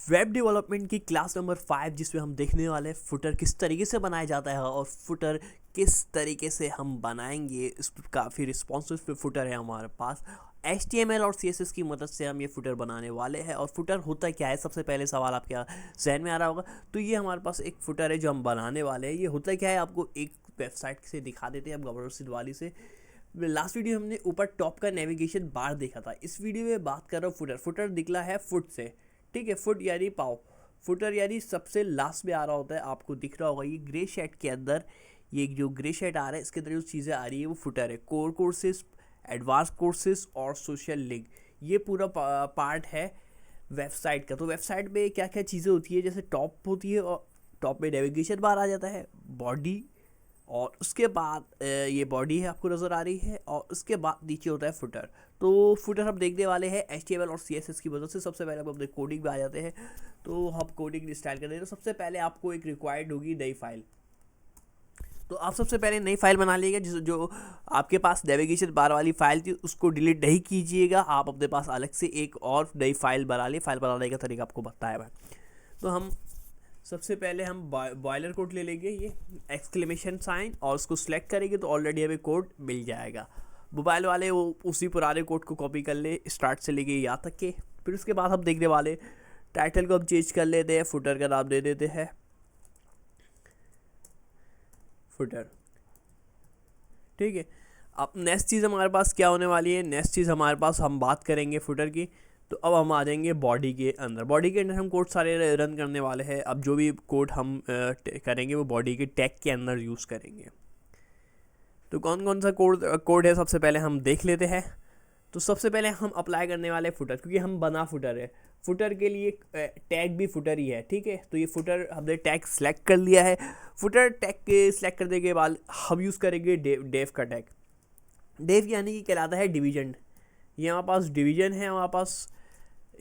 Web development की class number 5 जिसमें हम देखने वाले हैं फुटर किस तरीके से बनाया जाता है और फुटर किस तरीके से हम बनाएंगे। इस काफ़ी रिस्पॉन्सिव फुटर है हमारे पास। HTML और CSS की मदद से हम ये फुटर बनाने वाले हैं। और फुटर होता क्या है, सबसे पहले सवाल आपके जहन में आ रहा होगा। तो ये हमारे पास एक फुटर है जो हम बनाने वाले हैं। ये होता क्या है, आपको एक वेबसाइट से दिखा देते हैं। अब गवर्नमेंट वाली से लास्ट वीडियो हमने ऊपर टॉप का नेविगेशन बार देखा था। इस वीडियो में बात कर रहा हूँ फुटर। फुटर निकला है फुट से, ठीक है। फुट यानी पाव, फुटर यानी सबसे लास्ट में आ रहा होता है। आपको दिख रहा होगा ये ग्रे शेड के अंदर, ये जो ग्रे शेड आ रहा है इसके अंदर जो चीज़ें आ रही है वो फुटर है। कोर कोर्सेज, एडवांस कोर्सेज और सोशल लिंक, ये पूरा पार्ट है वेबसाइट का। तो वेबसाइट में क्या क्या चीज़ें होती है, जैसे टॉप होती है और टॉप में नेविगेशन बार आ जाता है, बॉडी, और उसके बाद ये बॉडी है आपको नज़र आ रही है, और उसके बाद नीचे होता है फुटर। तो फुटर हम देखने वाले हैं HTML और CSS की मदद से। सबसे पहले हम अपने कोडिंग में आ जाते हैं। तो हम कोडिंग स्टाइल करते हैं। तो सबसे पहले आपको एक रिक्वायर्ड होगी नई फाइल। तो आप सबसे पहले नई फाइल बना लीजिएगा। जो आपके पास नेविगेशन बार वाली फाइल थी उसको डिलीट नहीं कीजिएगा। आप अपने पास अलग से एक और नई फाइल बना ली। फाइल बनाने का तरीका आपको बताया मैं। तो हम सबसे पहले हम बॉयलर कोड ले लेंगे, ये एक्सक्लेमेशन साइन, और उसको सिलेक्ट करेंगे तो ऑलरेडी हमें कोड मिल जाएगा। मोबाइल वाले वो उसी पुराने कोड को कॉपी कर ले स्टार्ट से लेके यहाँ तक के। फिर उसके बाद हम देखने वाले टाइटल को हम चेंज कर लेते हैं, फुटर का नाम दे देते हैं फुटर, ठीक है। अब नेक्स्ट चीज़ हमारे पास क्या होने वाली है, नेक्स्ट चीज़ हमारे पास हम बात करेंगे फुटर की। तो अब हम आ जाएंगे बॉडी के अंदर। बॉडी के अंदर हम कोड सारे रन करने वाले हैं। अब जो भी कोड हम करेंगे वो बॉडी के टैग के अंदर यूज़ करेंगे। तो कौन कौन सा कोड है सबसे पहले हम देख लेते हैं। तो सबसे पहले हम अप्लाई करने वाले फुटर, क्योंकि हम बना फुटर है। फुटर के लिए टैग भी फुटर ही है, ठीक है। तो ये फुटर हमने टैग सेलेक्ट कर लिया है। फुटर टैग के सिलेक्ट करने के बाद हम यूज़ करेंगे डेव का टैग। डेव यानी कि कहलाता है डिवीजन। ये हमारे पास डिवीजन है हमारे पास।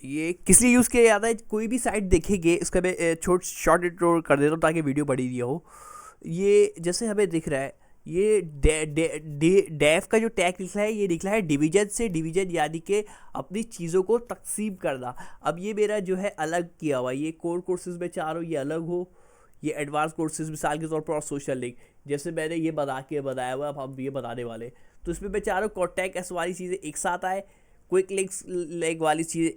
ये किस लिए यूज़ किया जाता है, कोई भी साइट देखेंगे इसका मैं शॉर्ट इंट्रो कर देता हूँ ताकि वीडियो बड़ी दिया हो। ये जैसे हमें दिख रहा है, ये डेफ का जो टैग निकला है ये निकला है डिवीजन से। डिवीजन यानी कि अपनी चीज़ों को तकसीम करना। अब ये मेरा जो है अलग किया हुआ, ये कोर कोर्सेज में चाह रहा हूँ ये अलग हो, ये एडवांस कोर्सेज मिसाल के तौर पर, और सोशल लिंक जैसे मैंने ये बनाया हुआ। अब हम ये बनाने वाले, तो इसमें मैं चाह रहा हूँ कॉन्टैक्ट एस वाली चीज़ें एक साथ आए, क्विक लिंक्स लेग वाली चीज़ें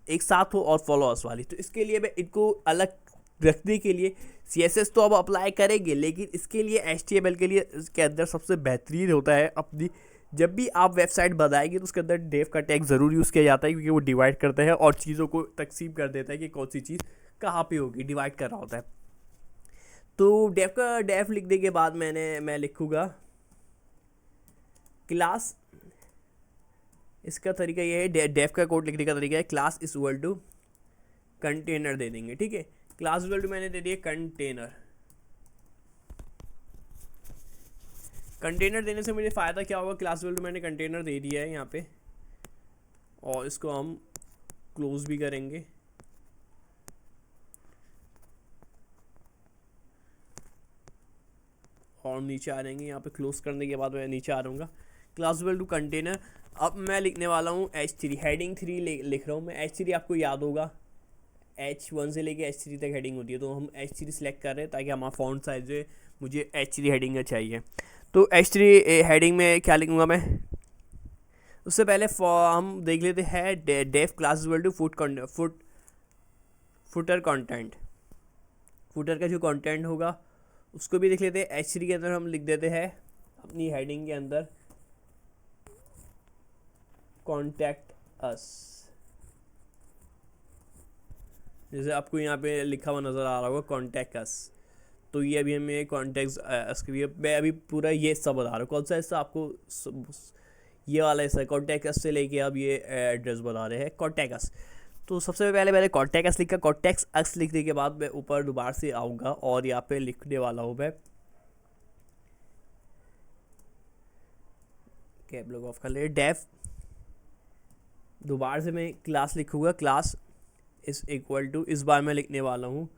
एक साथ हो, और फॉलोअर्स वाली। तो इसके लिए मैं इनको अलग रखने के लिए CSS तो अब अप्लाई करेंगे, लेकिन इसके लिए HTML के लिए इसके अंदर सबसे बेहतरीन होता है अपनी, जब भी आप वेबसाइट बनाएंगे तो उसके अंदर डेव का टैग ज़रूर यूज़ किया जाता है, क्योंकि वो डिवाइड करता है और चीज़ों को तकसीम कर देता है कि कौन सी चीज़ कहाँ पे होगी, डिवाइड कर रहा होता है। तो डेव लिखने के बाद मैं लिखूँगा क्लास। इसका तरीका ये है, डेव का कोड लिखने का तरीका है class is equal to container दे देंगे, ठीक है। क्लास इक्वल टू मैंने दे दिया कंटेनर। कंटेनर देने से मुझे फ़ायदा क्या होगा, क्लास इक्वल टू मैंने कंटेनर दे दिया है यहाँ पे, और इसको हम क्लोज भी करेंगे। और नीचे आ जाएंगे, यहाँ पे क्लोज करने के बाद मैं नीचे आ रहूँगा क्लास इक्वल टू कंटेनर। अब मैं लिखने वाला हूँ H3, हेडिंग 3 लिख रहा हूँ मैं। H3 आपको याद होगा H1 से लेके H3 तक हेडिंग होती है। तो हम H3 सेलेक्ट कर रहे हैं ताकि हमारा फॉन्ट साइज जो है मुझे H3 हेडिंग चाहिए। तो H3 हेडिंग में क्या लिखूँगा मैं, उससे पहले हम देख लेते हैं div class equal to footer content. Footer का जो कंटेंट होगा उसको भी देख लेते हैं। H3 के अंदर हम लिख देते हैं अपनी हेडिंग के अंदर कॉन्टैक्ट अस, जैसे आपको यहाँ पे लिखा हुआ नज़र आ रहा होगा कॉन्टैक्ट अस। तो ये अभी हमें कॉन्टैक्ट अस के लिए मैं अभी पूरा ये सब बता रहा हूँ। कौन सा हिस्सा आपको, ये वाला हिस्सा कॉन्टैक्ट अस से लेके अब ये एड्रेस बता रहे हैं कॉन्टैक्ट अस। तो सबसे पहले मैंने कॉन्टैक्ट अस लिखा। कॉन्टैक्ट अस लिखने के बाद मैं ऊपर दोबारा से आऊँगा और यहाँ पे लिखने वाला हूँ मैं, कैप लॉक ऑफ कर ले, डेफ। दोबारा से मैं क्लास लिखूँगा, क्लास इस इक्वल टू, इस बार मैं लिखने वाला हूँ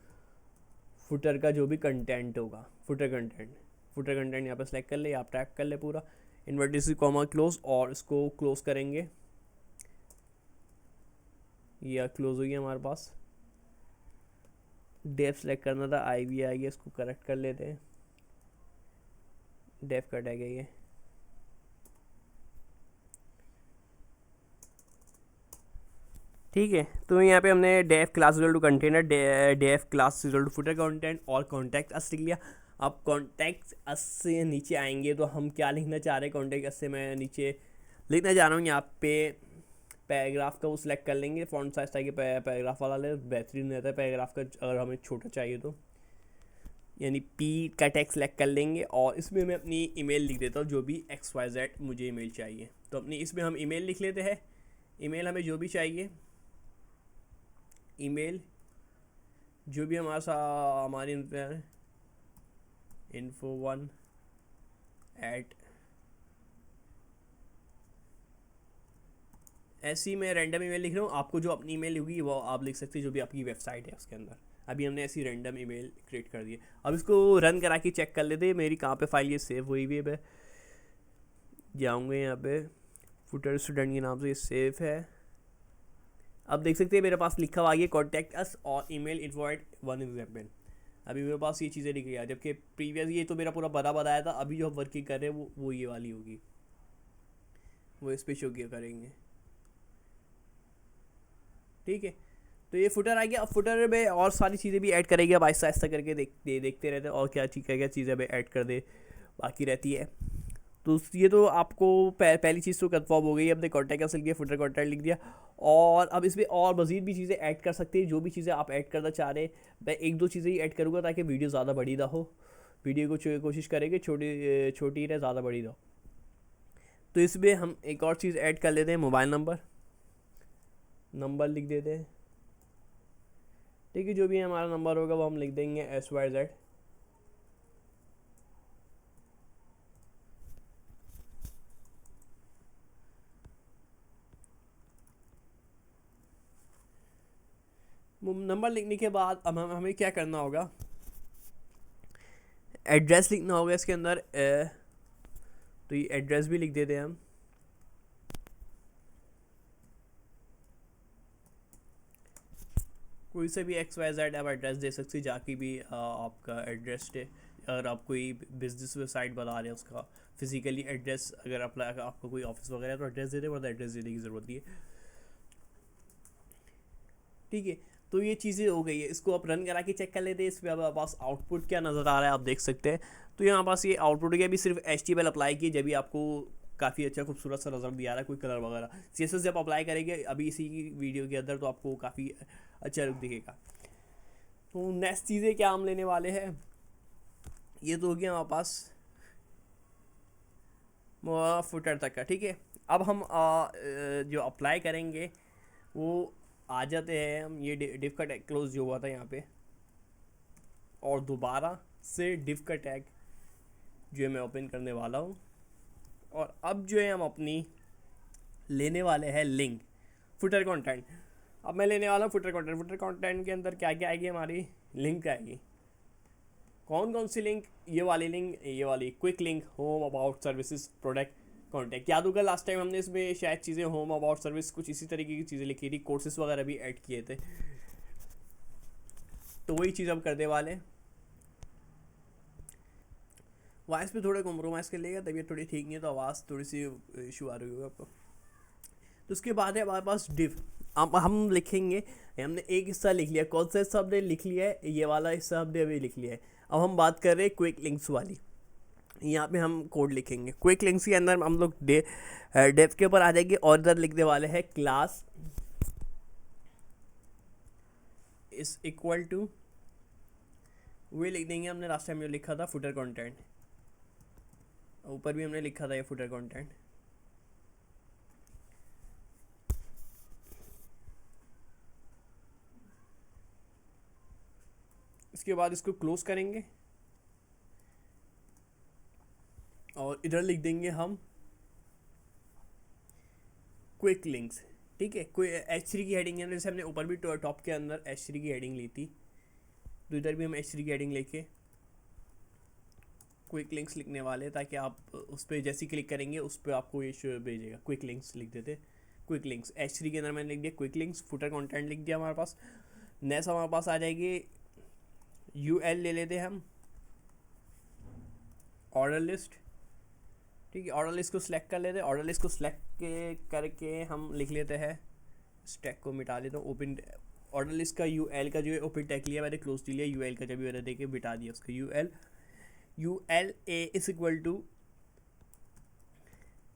फुटर का जो भी कंटेंट होगा, फुटर कंटेंट यहाँ पे सेलेक्ट कर ले, आप टैग कर ले पूरा, इन्वर्टेड कॉमा क्लोज, और इसको क्लोज करेंगे। यह क्लोज हो गया हमारे पास। डेफ सेलेक्ट करना था, आई वी आ गया, इसको करेक्ट कर लेते हैं, डेफ का टैग है ये। ठीक है, तो यहाँ पे हमने div class equal to container, div class equal to footer content और कॉन्टैक्ट अस लिख लिया। अब कॉन्टैक्ट अस से नीचे आएंगे तो हम क्या लिखना चाह रहे हैं, कॉन्टैक्ट अस से मैं नीचे लिखना चाह रहा हूँ यहाँ पे पैराग्राफ का वो सिलेक्ट कर लेंगे, फॉन्ट साइज ताकि पैराग्राफ वाला ले, बेहतरीन रहता है पैराग्राफ का अगर हमें छोटा चाहिए तो, यानी पी का टैग सेलेक्ट कर लेंगे। और इसमें मैं अपनी ईमेल लिख देता हूँ, जो भी XYZ मुझे ईमेल चाहिए, तो अपनी इसमें हम ईमेल लिख लेते हैं। ईमेल हमें जो भी चाहिए, ईमेल जो भी हमारी info1 @ ऐसी मैं रैंडम ईमेल लिख रहा हूँ, आपको जो अपनी ईमेल होगी वो आप लिख सकते हैं, जो भी आपकी वेबसाइट है उसके अंदर। अभी हमने ऐसी रैंडम ईमेल क्रिएट कर दी है। अब इसको रन करा के चेक कर लेते हैं मेरी कहाँ पे फाइल ये सेव हुई हुई है। मैं जाऊँगे यहाँ पे, फुटर स्टूडेंट के नाम से ये सेव है। अब देख सकते हैं मेरे पास लिखा हुआ है कॉन्टैक्ट अस और email info@1 example। अभी मेरे पास ये चीज़ें लिखी है, जबकि प्रीवियस ये तो मेरा पूरा बताया था। अभी जो हम वर्किंग कर रहे हैं वो ये वाली होगी, वो इस पर शो किया करेंगे। ठीक है, तो ये फुटर आ गया। अब फुटर में और सारी चीज़ें भी ऐड करेंगे, अब आहिस्ता आहिस्ता करके देखते रहते हैं और क्या चीज़ें अब ऐड कर दे बाकी रहती है। तो ये तो आपको पहली चीज़ तो कंफर्म हो गई, अपने कॉन्टैक्ट अस लिख दिया, फुटर कॉन्टैक्ट लिख दिया। और अब इसमें और मज़ीद भी चीज़ें ऐड कर सकते हैं, जो भी चीज़ें आप ऐड करना चाह रहे हैं। मैं 1-2 चीज़ें ही ऐड करूँगा ताकि वीडियो ज़्यादा बड़ी ना हो। वीडियो को कोशिश करेंगे छोटी रहे, ज़्यादा बड़ी ना हो। तो इसमें हम एक और चीज़ ऐड कर लेते हैं, मोबाइल नंबर लिख देते हैं। ठीक है, जो भी हमारा नंबर होगा वो हम लिख देंगे XYZ। नंबर लिखने के बाद अब हमें क्या करना होगा, एड्रेस लिखना होगा इसके अंदर। तो ये एड्रेस भी लिख देते हैं हम। कोई से भी XYZ आप एड्रेस दे सकते हैं, जाके भी आपका एड्रेस है। अगर आप कोई बिजनेस वेबसाइट बना रहे हैं उसका फिजिकली एड्रेस, अगर आपका कोई ऑफिस वगैरह है तो एड्रेस दे दे, वरना एड्रेस देने की ज़रूरत नहीं है। ठीक है, तो ये चीज़ें हो गई है। इसको आप रन करा के चेक कर लेते हैं। इसमें अब पास आउटपुट क्या नज़र आ रहा है आप देख सकते हैं। तो यहाँ पास ये आउटपुट के भी सिर्फ HTML अप्लाई किए, जब भी आपको काफ़ी अच्छा खूबसूरत सा रिजल्ट दिया रहा है, कोई कलर वगैरह। CSS जब अप्लाई करेंगे अभी इसी की वीडियो के अंदर, तो आपको काफ़ी अच्छा लुक दिखेगा। तो नेक्स्ट चीज़ें क्या हम लेने वाले हैं, ये तो हो गया हमारे पास फुटर तक का। ठीक है, अब हम जो अप्लाई करेंगे वो आ जाते हैं हम, ये डिव का टैग क्लोज जो हुआ था यहाँ पे, और दोबारा से डिव का टैग जो है मैं ओपन करने वाला हूँ। और अब जो है हम अपनी लेने वाले हैं लिंक, फुटर कंटेंट। अब मैं लेने वाला हूँ फुटर कंटेंट के अंदर क्या क्या आएगी, हमारी लिंक आएगी। कौन कौन सी लिंक, ये वाली quick link, home, about, services, product, contact. याद होगा लास्ट टाइम हमने इसमें शायद चीज़ें होम, अबाउट, सर्विस, कुछ इसी तरीके की चीज़ें लिखी थी, कोर्सेज वगैरह भी ऐड किए थे। तो वही चीज़ हम करने वाले हैं। वॉइस पे थोड़ा कॉम्प्रोमाइज़ कर लेगा, तबीयत थोड़ी ठीक नहीं है तो आवाज़ थोड़ी सी इशू आ रही होगा आपको। तो उसके बाद है हमारे पास डिव। अब हम लिखेंगे, हमने एक हिस्सा लिख लिया, कौन सा हिस्सा हमने लिख लिया है, ये वाला हिस्सा हमने अभी लिख लिया है। अब हम बात कर रहे हैं क्विक लिंक्स वाली। यहाँ पे हम कोड लिखेंगे क्विक लिंक्स के अंदर, हम लोग डेव के ऊपर आ जाएंगे और इधर लिखने वाले हैं क्लास इज इक्वल टू, वही लिख देंगे हमने लास्ट टाइम जो लिखा था फुटर कंटेंट, ऊपर भी हमने लिखा था ये फुटर कंटेंट। इसके बाद इसको क्लोज करेंगे और इधर लिख देंगे हम क्विक लिंक्स। ठीक है, कोई H3 की हेडिंग है, जैसे हमने ऊपर भी टॉप के अंदर H3 की हेडिंग ली थी, तो इधर भी हम H3 की हेडिंग लेके क्विक लिंक्स लिखने वाले हैं, ताकि आप उस पर जैसे क्लिक करेंगे उस पर आपको ये भेजेगा। क्विक लिंक्स लिख देते, क्विक लिंक्स H3 के अंदर मैंने लिख दिया क्विक लिंक्स, फुटर कंटेंट लिख दिया हमारे पास। नेक्स्ट हमारे पास आ जाएगी UL ले लेते हैं हम, ऑर्डर लिस्ट। ठीक है, ऑर्डर लिस्ट को सिलेक्ट कर लेते हैं। ऑर्डर लिस्ट को सिलेक्ट करके हम लिख लेते हैं, स्टैक को मिटा लेता हूँ। ओपन ऑर्डर लिस्ट का UL का जो है ओपन टैग लिया मैंने, क्लोज लिया। UL का जब भी मैंने देखे मिटा दिया उसका। UL A is equal to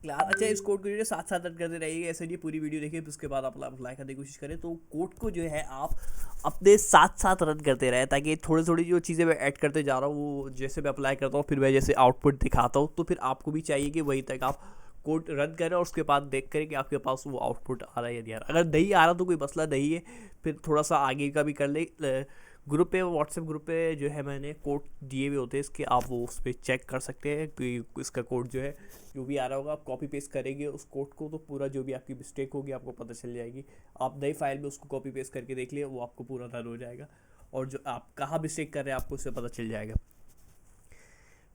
class. अच्छा, इस कोड को जो है साथ साथ रन करते रहिए, ऐसे नहीं पूरी वीडियो देखिए, उसके बाद आप अप्लाई करने की कोशिश करें। तो कोड को जो है आप अपने साथ साथ रन करते रहें, ताकि थोड़ी थोड़ी जो चीज़ें मैं ऐड करते जा रहा हूँ वो जैसे मैं अप्लाई करता हूँ फिर मैं जैसे आउटपुट दिखाता हूँ, तो फिर आपको भी चाहिए कि वहीं तक आप कोड रन करें और उसके बाद देख करें कि आपके पास वो आउटपुट आ रहा है या नहीं आ रहा। अगर नहीं आ रहा तो कोई मसला नहीं है, फिर थोड़ा सा आगे का भी कर ले। ग्रुप पे, व्हाट्सएप ग्रुप पे जो है मैंने कोड दिए हुए होते हैं इसके, आप वो उस पर चेक कर सकते हैं कि इसका कोड जो है जो भी आ रहा होगा, आप कॉपी पेस्ट करेंगे उस कोड को तो पूरा जो भी आपकी मिस्टेक होगी आपको पता चल जाएगी। आप नई फाइल में उसको कॉपी पेस्ट करके देख लिए, वो आपको पूरा रन हो जाएगा, और जो आप कहाँ मिस्टेक कर रहे हैं आपको उससे पता चल जाएगा।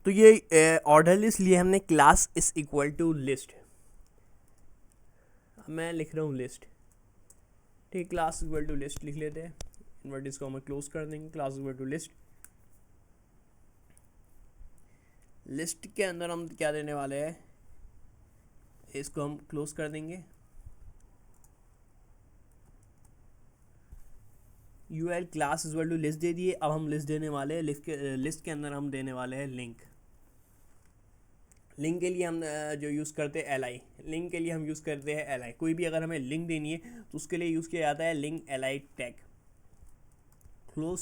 तो ये ऑर्डर लिस्ट लिए हमने, class is equal to list. मैं लिख रहा हूँ लिस्ट। ठीक, क्लास इक्वल टू लिस्ट लिख लेते हैं। इन्वर्टिस को हम क्लोज कर देंगे, class equal to list. List के अंदर हम क्या देने वाले हैं, इसको हम क्लोज कर देंगे। UL class is equal to list दे दिए। अब हम लिस्ट देने वाले हैं, लिस्ट के अंदर हम देने वाले हैं लिंक। लिंक के लिए हम जो यूज़ करते हैं LI, लिंक के लिए हम यूज़ करते हैं LI। कोई भी अगर हमें लिंक देनी है तो उसके लिए यूज़ किया जाता है लिंक LI टैग, क्लोज।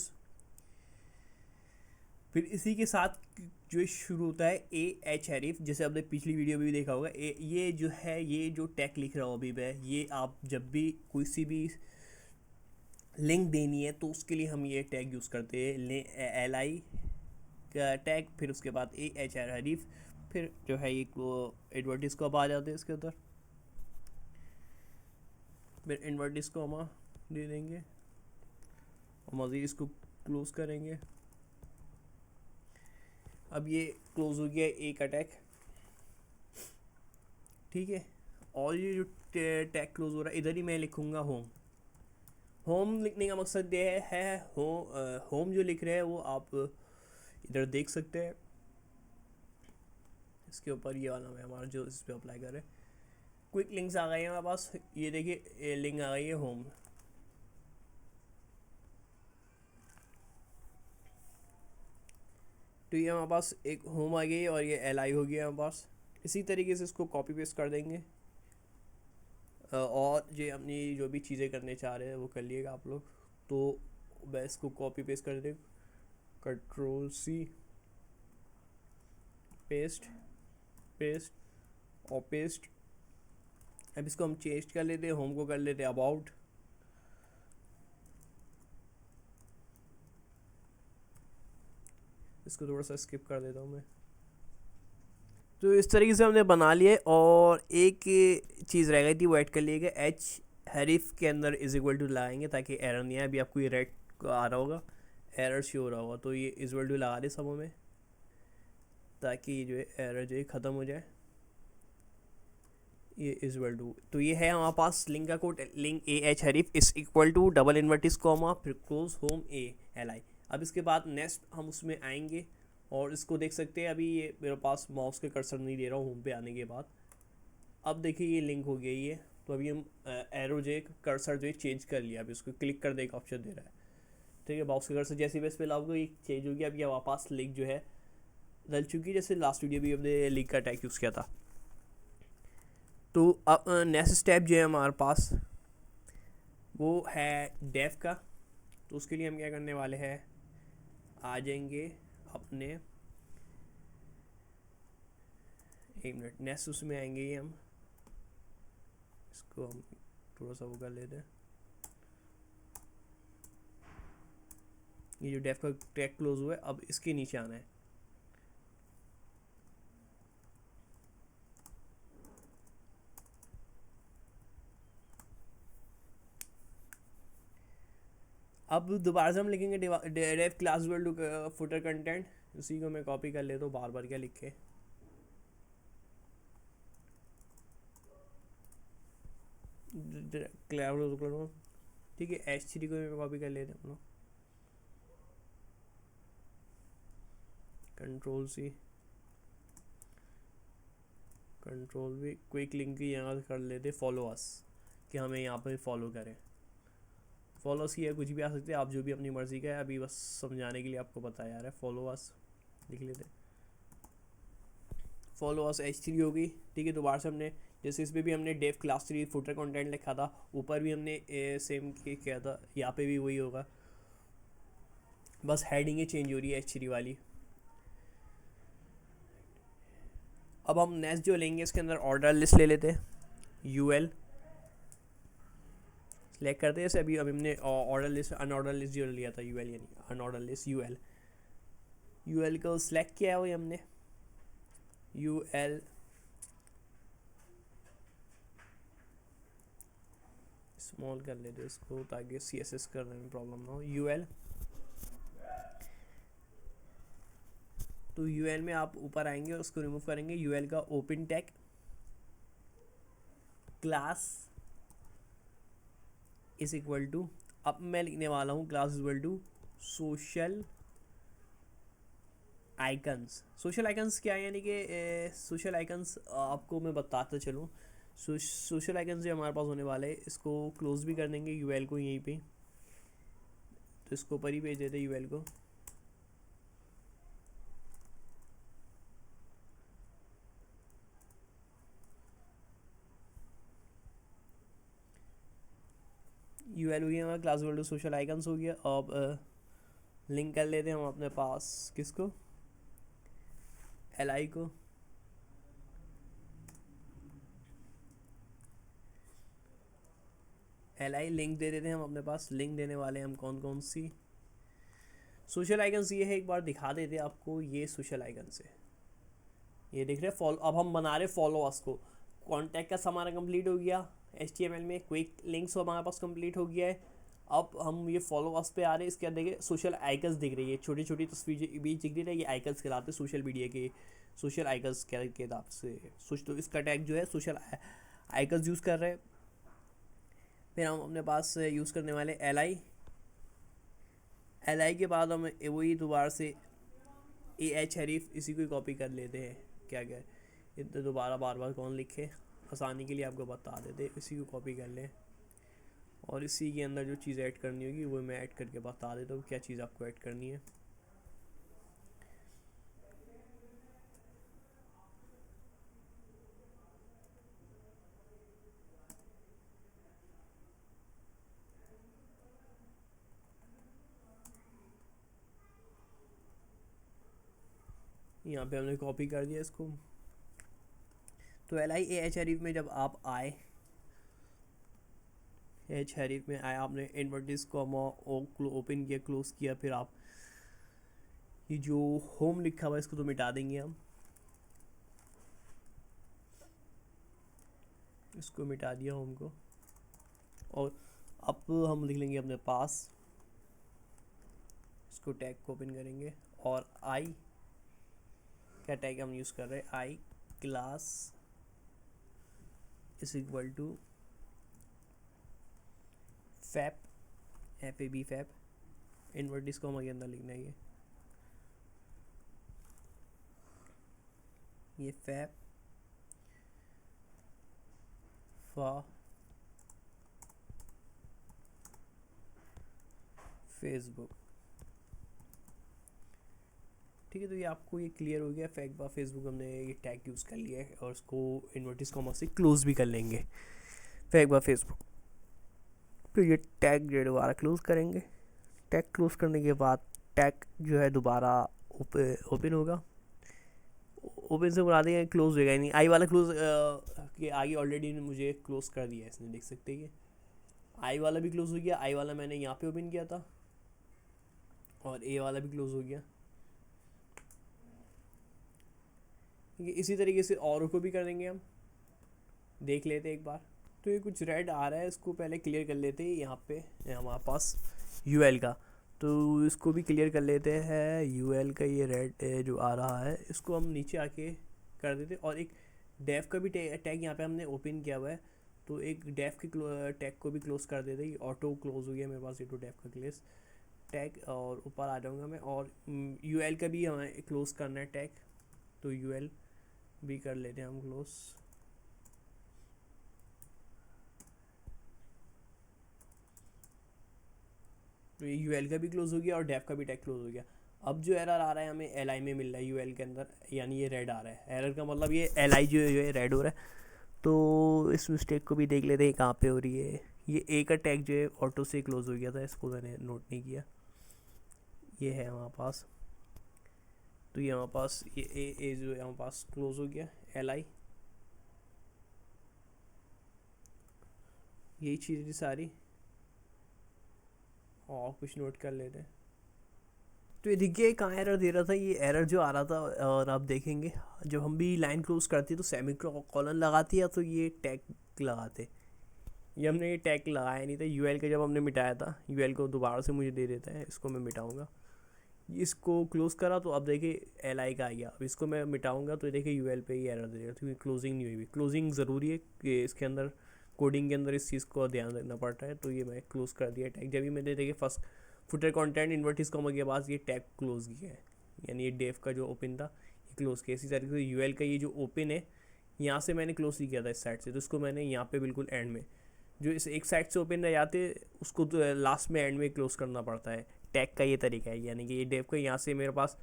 फिर इसी के साथ जो शुरू होता है AH हरीफ, जैसे आपने पिछली वीडियो में भी देखा होगा। ये जो है, ये जो टैग लिख रहा हूँ अभी मैं, ये आप जब भी कोई सी भी लिंक देनी है तो उसके लिए हम ये टैग यूज़ करते हैं, LI का टैग, फिर उसके बाद AH हरीफ, फिर जो है ये इन्वर्टिस को अब आ जाते हैं इसके अंदर। फिर इन्वर्टिस को हम दे देंगे और मज़ीद इसको क्लोज करेंगे। अब ये क्लोज हो गया एक अटैक। ठीक है, और ये जो टैग क्लोज हो रहा है, इधर ही मैं लिखूँगा होम। होम लिखने का मकसद ये है होम जो लिख रहे हैं वो आप इधर देख सकते हैं। इसके ऊपर ये वाला मैं हमारा जो इस पर अप्लाई कर रहे हैं, क्विक लिंक्स आ गए हैं हमारे पास। ये देखिए लिंक आ गई है होम। तो ये हमारे पास एक होम आ गई और ये LI हो गया हमारे पास। इसी तरीके से इसको कॉपी पेस्ट कर देंगे, और जो अपनी जो भी चीज़ें करने चाह रहे हैं वो कर लिएगा आप लोग। तो मैं इसको कॉपी पेस्ट कर दें, Ctrl+C, पेस्ट, पेस्ट और पेस्ट। अब इसको हम चेंज कर लेते हैं, होम को कर लेते हैं अबाउट। इसको थोड़ा सा स्किप कर देता हूँ मैं। तो इस तरीके से हमने बना लिए, और एक चीज़ रह गई थी वो ऐड कर लिएगा, H हरीफ के अंदर इज इक्वल टू लगाएंगे ताकि एरर नहीं आए। अभी आपको ये रेड आ रहा होगा, एरर शो हो रहा होगा, तो ये इज इक्वल टू लगा दे सबों में ताकि जो है एरर जो है ख़त्म हो जाए। ये इज इक्वल टू, तो ये है हमारे पास लिंक का code, link AH href is equal to double inverted commas फिर क्लोज होम LI। अब इसके बाद नेक्स्ट हम उसमें आएंगे और इसको देख सकते हैं। अभी ये मेरे पास माउस के कर्सर नहीं दे रहा हूँ होम पे आने के बाद। अब देखिए ये लिंक हो गया ये। तो अभी हम एरो जो है कर्सर जो है चेंज कर लिया, अभी उसको क्लिक कर देगा ऑप्शन दे रहा है। ठीक है, माउस के कर्सर जैसे भी इस पर लाओगे ये चेंज हो गया। अभी हमारे पास लिंक जो है डल चुकी है, जैसे लास्ट वीडियो भी हमने लिंक का टैग यूज़ किया था। तो अब नेक्स्ट स्टेप जो है हमारे पास वो है डेव का। तो उसके लिए हम क्या करने वाले हैं, आ जाएंगे अपने, एक मिनट, नेक्स्ट उसमें आएंगे ही हम। इसको हम थोड़ा सा वो कर लेते हैं। ये जो डेव का टैग क्लोज हुआ है, अब इसके नीचे आना है। अब दोबारा से हम लिखेंगे div class world footer content. उसी को मैं कॉपी कर लेता हूँ बार बार क्या लिख के। ठीक है, H3 को मैं कॉपी कर लेते हैं हम लोग। कंट्रोल वी, क्विक लिंक की यहाँ कर लेते फॉलो अस, कि हमें यहाँ पर फॉलो करें। फॉलो अस की है, कुछ भी आ सकते हैं आप, जो भी अपनी मर्ज़ी का है, अभी बस समझाने के लिए आपको बताया जा रहा है। फॉलो अस लिख लेते, फॉलो अस H3 होगी। ठीक है, दोबारा से हमने जैसे इस पर भी हमने डेव क्लास 3 फुटर कंटेंट लिखा था, ऊपर भी हमने सेम किया था, यहाँ पे भी वही होगा, बस हेडिंग ही चेंज हो रही है H3 वाली। अब हम नेक्स्ट जो लेंगे इसके अंदर ऑर्डर लिस्ट ले लेते हैं, UL सेलेक्ट करते हैं। जैसे अभी हमने ऑर्डर लिस्ट अनऑर्डर लिस्ट जो लिया था UL, यानी अनऑर्डर लिस्ट UL को सिलेक्ट किया है वही हमने, UL स्मॉल कर लेते इसको ताकि CSS करने में प्रॉब्लम ना हो। UL तो UL में आप ऊपर आएंगे और उसको रिमूव करेंगे। UL का open tag class is equal to, अब मैं लिखने वाला हूँ class is equal to social icons. Social icons क्या है, यानी कि सोशल आइकन्स आपको मैं बताता चलूँ। सोशल आइकन्स जो हमारे पास होने वाले, इसको क्लोज भी कर देंगे UL को यहीं पे, तो इसको ऊपर ही भेज देते UL को। UL हो गया हमारा, class equal to social icons हो गया। अब लिंक कर लेते हैं हम अपने पास किसको, LI को। LI लिंक दे देते हैं हम अपने पास। लिंक देने वाले हम कौन कौन सी सोशल आइकन्स, ये है एक बार दिखा देते हैं आपको। ये सोशल आइकन्स है, ये देख रहे हैं फॉलो। अब हम बना रहे फॉलोअर्स को। कॉन्टैक्ट का हमारा कंप्लीट हो गया HTML में, क्विक लिंक्स हमारे पास कंप्लीट हो गया है। अब हम ये फॉलोअर्स पे आ रहे हैं। इसके अंदर देखिए सोशल आइकन्स दिख रही है, छोटी छोटी तस्वीर बीच दिख रही है, ये आइकन्स कहलाते हैं सोशल मीडिया के, सोशल आइकन्स के हिसाब से सोच। तो इसका टैग जो है सोशल आइकन्स यूज़ कर रहे हैं। फिर हम अपने पास यूज़ करने वाले LI के बाद हम वही दोबारा से AH हरीफ, इसी को कॉपी कर लेते हैं। क्या इतना दोबारा बार बार कौन लिखे, आसानी के लिए आपको बता देते, इसी को कॉपी कर लें और इसी के अंदर जो चीज़ ऐड करनी होगी वो मैं ऐड करके बता देता हूँ क्या चीज़ आपको ऐड करनी है। यहाँ पे हमने कॉपी कर दिया इसको। तो LI AH हरीफ में जब आप आए, एच हरीफ में आए, आपने इन्वर्टिस कॉमा ओपन किया, क्लोज किया, फिर आप ये जो होम लिखा हुआ है इसको तो मिटा देंगे हम, इसको मिटा दिया होम को। और अब हम लिख लेंगे अपने पास, इसको टैग को ओपन करेंगे और आई क्या टैग हम यूज़ कर रहे हैं, I class is equal to fab, FAB fab, inverted को हमारे अंदर लिखना है ये फैप फॉर फेसबुक। ठीक है, तो ये आपको ये क्लियर हो गया। फैक बा फेसबुक हमने ये टैग यूज़ कर लिया है और उसको इन्वर्टिस कॉमा से क्लोज भी कर लेंगे, फैक बा फेसबुक। तो ये टैग जो दोबारा क्लोज करेंगे। टैग क्लोज करने के बाद टैग जो है दोबारा ओपन होगा, ओपन से बुला देंगे, क्लोज होगा नहीं। आई वाला क्लोज के आगे ऑलरेडी मुझे क्लोज कर दिया है इसने, देख सकते हैं। आई वाला भी क्लोज हो गया, आई वाला मैंने यहाँ पे ओपन किया था और ए वाला भी क्लोज हो गया। इसी तरीके से और को भी कर देंगे हम, देख लेते एक बार। तो ये कुछ रेड आ रहा है, इसको पहले क्लियर कर लेते हैं। यहाँ पे हमारे पास UL का, तो इसको भी क्लियर कर लेते हैं। UL का ये रेड जो आ रहा है इसको हम नीचे आके कर देते। और एक डेफ का भी टैग यहाँ पे हमने ओपन किया हुआ है, तो एक डेफ के टैग को भी क्लोज कर देते। ऑटो क्लोज हो गया मेरे पास ये, तो डेफ का क्लेस टैग और ऊपर आ जाऊँगा मैं, और यूएल का भी हमें क्लोज करना है टैग, तो यूएल भी कर लेते हैं हम क्लोज। तो ये यूएल का भी क्लोज हो गया और डेफ का भी टैग क्लोज हो गया। अब जो एरर आ रहा है हमें एल आई में मिल रहा है यूएल के अंदर, यानी ये रेड आ रहा है। एरर का मतलब ये एल आई जो है रेड हो रहा है। तो इस मिस्टेक को भी देख लेते हैं कहाँ पे हो रही है। ये ए का टैग जो है ऑटो से क्लोज हो गया था, इसको मैंने नोट नहीं किया। ये है हमारे पास, तो ये हमारे पास ये ए जो है हमारे पास क्लोज हो गया, एल आई, यही चीज़ थी सारी। और कुछ नोट कर लेते हैं। तो ये देखिए कहाँ एरर दे रहा था, ये एरर जो आ रहा था, और आप देखेंगे जब हम भी लाइन क्लोज करते तो सेमी कॉलन लगाती है, तो ये टैग लगाते। ये हमने ये टैग लगाया नहीं था यूएल का, जब हमने मिटाया था। यूएल को दोबारा से मुझे दे देता है, इसको मैं मिटाऊंगा। इसको क्लोज करा तो अब देखिए एल आई का आ गया। अब इसको मैं मिटाऊंगा तो देखिए यूएल पे ही एरर देगा, क्योंकि क्लोजिंग नहीं हुई। क्लोजिंग ज़रूरी है कि इसके अंदर कोडिंग के अंदर इस चीज़ को ध्यान रखना पड़ता है। तो ये मैं क्लोज कर दिया टैग। जब भी मैंने देखिए फर्स्ट फुटर कंटेंट इन्वर्टिस कॉमा के बाद ये टैग क्लोज किया है, यानी ये डेव का जो ओपन था ये क्लोज किया। इसी तरीके से यूएल का ये जो ओपन है यहाँ से मैंने क्लोज नहीं किया था इस साइड से, तो इसको मैंने यहाँ पे बिल्कुल एंड में, जो इस एक साइड से ओपन रह जाते उसको तो लास्ट में एंड में क्लोज करना पड़ता है। टैग का ये तरीका है, यानी कि ये डेव का यहाँ से मेरे पास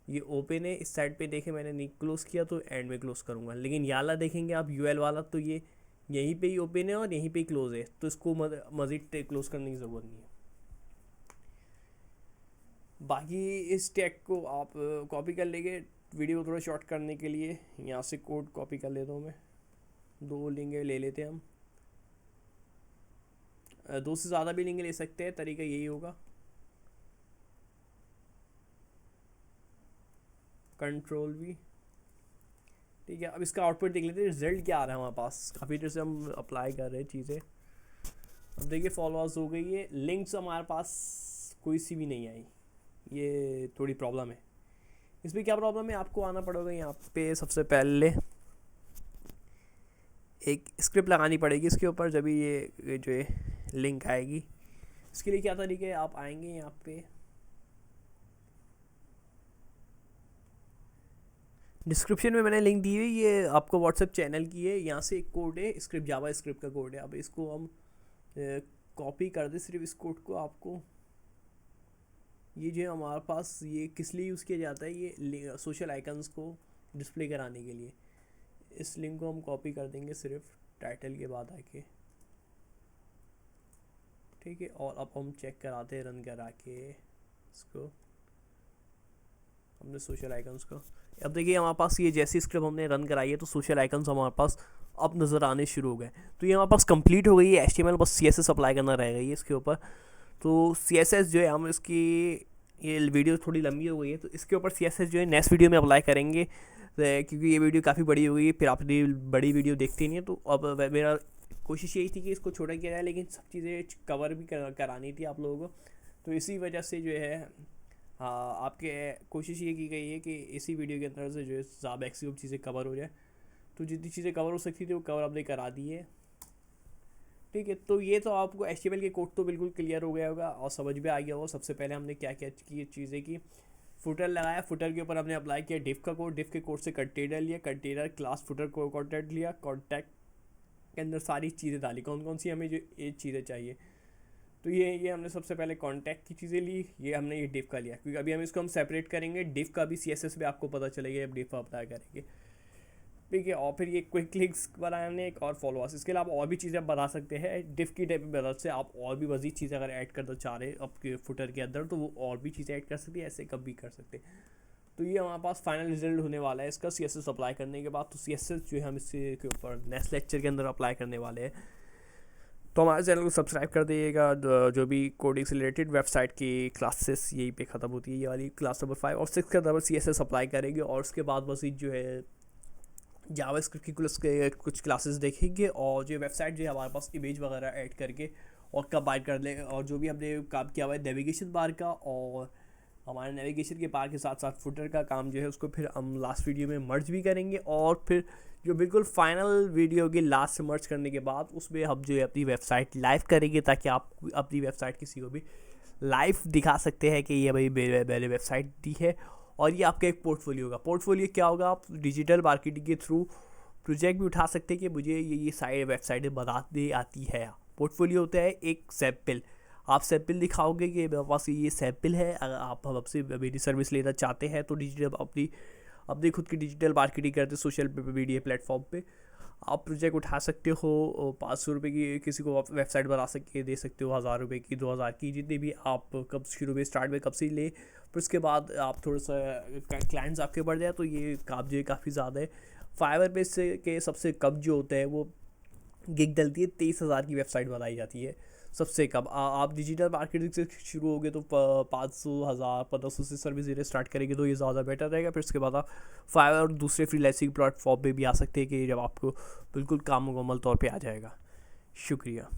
ये ओपन है, इस साइड पे देखे मैंने नहीं क्लोज किया तो एंड में क्लोज करूँगा। लेकिन ये वाला देखेंगे आप यूएल वाला, तो ये यहीं पे ही ओपन है और यहीं पे ही क्लोज है, तो इसको मज़ीद क्लोज करने की ज़रूरत नहीं है। बाकी इस टैग को आप कॉपी कर लेंगे वीडियो को थोड़ा शॉर्ट करने के लिए। यहाँ से कोड कॉपी कर लेता हूँ मैं, 2 लिंक ले लेते हैं हम, 2 से ज़्यादा भी लिंक ले सकते हैं, तरीका यही होगा। कंट्रोल भी, ठीक है। अब इसका आउटपुट देख लेते हैं, रिजल्ट क्या आ रहा है हमारे पास। काफ़ी देर से हम अप्लाई कर रहे हैं चीज़ें। अब देखिए फॉलोअर्स हो गई है, लिंक्स हमारे पास कोई सी भी नहीं आई, ये थोड़ी प्रॉब्लम है। इसमें क्या प्रॉब्लम है, आपको आना पड़ेगा यहाँ पे सबसे पहले एक स्क्रिप्ट लगानी पड़ेगी इसके ऊपर, जब ये जो है लिंक आएगी। इसके लिए क्या तरीका है, आप आएंगे यहाँ पे डिस्क्रिप्शन में मैंने लिंक दी हुई, ये आपको व्हाट्सएप चैनल की है। यहाँ से एक कोड है, स्क्रिप्ट जावा स्क्रिप्ट का कोड है। अब इसको हम कॉपी कर दे सिर्फ इस कोड को। आपको ये जो हमारे पास ये किस लिए यूज़ किया जाता है, ये सोशल आइकन्स को डिस्प्ले कराने के लिए। इस लिंक को हम कॉपी कर देंगे सिर्फ टाइटल के बाद आके, ठीक है। और अब हम चेक कराते हैं रन करा के इसको, हमने सोशल आइकन्स को। अब देखिए हमारे पास ये जैसी स्क्रिप्ट हमने रन कराई है तो सोशल आइकन्स हमारे पास अब नज़र आने शुरू हो गए। तो ये हमारे पास कंप्लीट हो गई है HTML, बस CSS अप्लाई करना रहेगा ये इसके ऊपर। तो CSS जो है हम इसकी, ये वीडियो थोड़ी लंबी हो गई है तो इसके ऊपर CSS जो है नेक्स्ट वीडियो में अप्लाई करेंगे, क्योंकि ये वीडियो काफ़ी बड़ी हो गई है, फिर आप बड़ी वीडियो देखते नहीं है। तो अब मेरा कोशिश यही थी कि इसको छोटा किया जाए, लेकिन सब चीज़ें कवर भी करानी थी आप लोगों को। तो इसी वजह से जो है हाँ, आपके कोशिश ये की गई है कि इसी वीडियो के अंदर से जो है ज़्यादा मैक्सिमम चीज़ें कवर हो जाए। तो जितनी चीज़ें कवर हो सकती थी वो कवर आपने करा दी है, ठीक है। तो ये तो आपको HTML के कोड तो बिल्कुल क्लियर हो गया होगा और समझ में आ गया होगा। सबसे पहले हमने क्या क्या की चीज़ें की, फुटर लगाया, फुटर के ऊपर हमने अप्लाई किया डिफ का कोड, डिफ के कोड से कंटेनर लिया, कंटेनर क्लास फुटर को कॉन्टैक्ट लिया, कॉन्टैक्ट के अंदर सारी चीज़ें डाली, कौन कौन सी हमें जो ये चीज़ें चाहिए। तो ये हमने सबसे पहले कॉन्टैक्ट की चीज़ें ली, ये हमने ये डिफ का लिया, क्योंकि अभी हम इसको सेपरेट करेंगे। डिफ का भी CSS में आपको पता चलेगा जब डिफ अप्लाई करेंगे, ठीक है। और फिर ये क्विक लिंक्स बनाने एक और फॉलोअर्स, इसके अलावा और भी चीज़ें आप बता सकते हैं। डिफ की टाइप मदद से आप और भी मज़ीद चीज़ें अगर ऐड करना चाह रहे हैं आपके फुटर के अंदर, तो वो और भी चीज़ें ऐड कर सकते हैं, ऐसे कब भी कर सकते हैं। तो ये हमारे पास फाइनल रिजल्ट होने वाला है इसका CSS अप्लाई करने के बाद। तो CSS जो है हम इसके ऊपर नेक्स्ट लेक्चर के अंदर अप्लाई करने वाले हैं। तो हमारे चैनल को सब्सक्राइब कर दीजिएगा। जो भी कोडिंग से रिलेटेड वेबसाइट की क्लासेस यहीं पे ख़त्म होती है, ये वाली क्लास नंबर 5 और 6 के अंदर CSS अप्लाई करेंगे, और उसके बाद बस जो है जावास्क्रिप्ट की कुछ क्लासेस देखेंगे, और जो वेबसाइट जो है हमारे पास इमेज वगैरह ऐड करके और कंबाइन कर लेंगे। और जो भी हमने काम किया हुआ है नेविगेशन बार का, और हमारे नेविगेशन के बार के साथ साथ फुटर का काम जो है उसको फिर हम लास्ट वीडियो में मर्ज भी करेंगे। और फिर जो बिल्कुल फाइनल वीडियो होगी लास्ट से मर्ज करने के बाद, उसमें हम जो है अपनी वेबसाइट लाइव करेंगे, ताकि आप अपनी वेबसाइट किसी को भी लाइव दिखा सकते हैं कि ये भाई मैंने वेबसाइट दी है, और ये आपका एक पोर्टफोलियो होगा। पोर्टफोलियो क्या होगा, आप डिजिटल मार्केटिंग के थ्रू प्रोजेक्ट भी उठा सकते हैं कि मुझे ये साइड वेबसाइटें बनाती आती है। पोर्टफोलियो होता है एक सैम्पल, आप सैम्पल दिखाओगे कि मेरे पास ये सैम्पल है, अगर आप हमसे मेरी सर्विस लेना चाहते हैं तो डिजिटल अपनी खुद की डिजिटल मार्केटिंग करते सोशल मीडिया प्लेटफॉर्म पे आप प्रोजेक्ट उठा सकते हो। 500 रुपये की किसी को वेबसाइट बना सके दे सकते हो, 1000 रुपये की, 2000 की, जितनी भी आप कब शुरू में स्टार्ट में कब से ले, फिर उसके बाद आप थोड़ा सा क्लाइंट्स आपके बढ़ जाए तो ये काम जो है काफ़ी ज़्यादा है। फाइवर पे से के सबसे कम जो होता है वो गिग डलती है, 23,000 की वेबसाइट बनाई जाती है सबसे कम। आप डिजिटल मार्केटिंग से शुरू होगे तो 500, 1000, 1500 से सर्विस देना स्टार्ट करेंगे तो ये ज़्यादा बेटर रहेगा। फिर उसके बाद आप फाइवर और दूसरे फ्रीलांसिंग प्लेटफॉर्म पे भी आ सकते हैं कि जब आपको बिल्कुल काम मुकम्मल तौर पे आ जाएगा। शुक्रिया।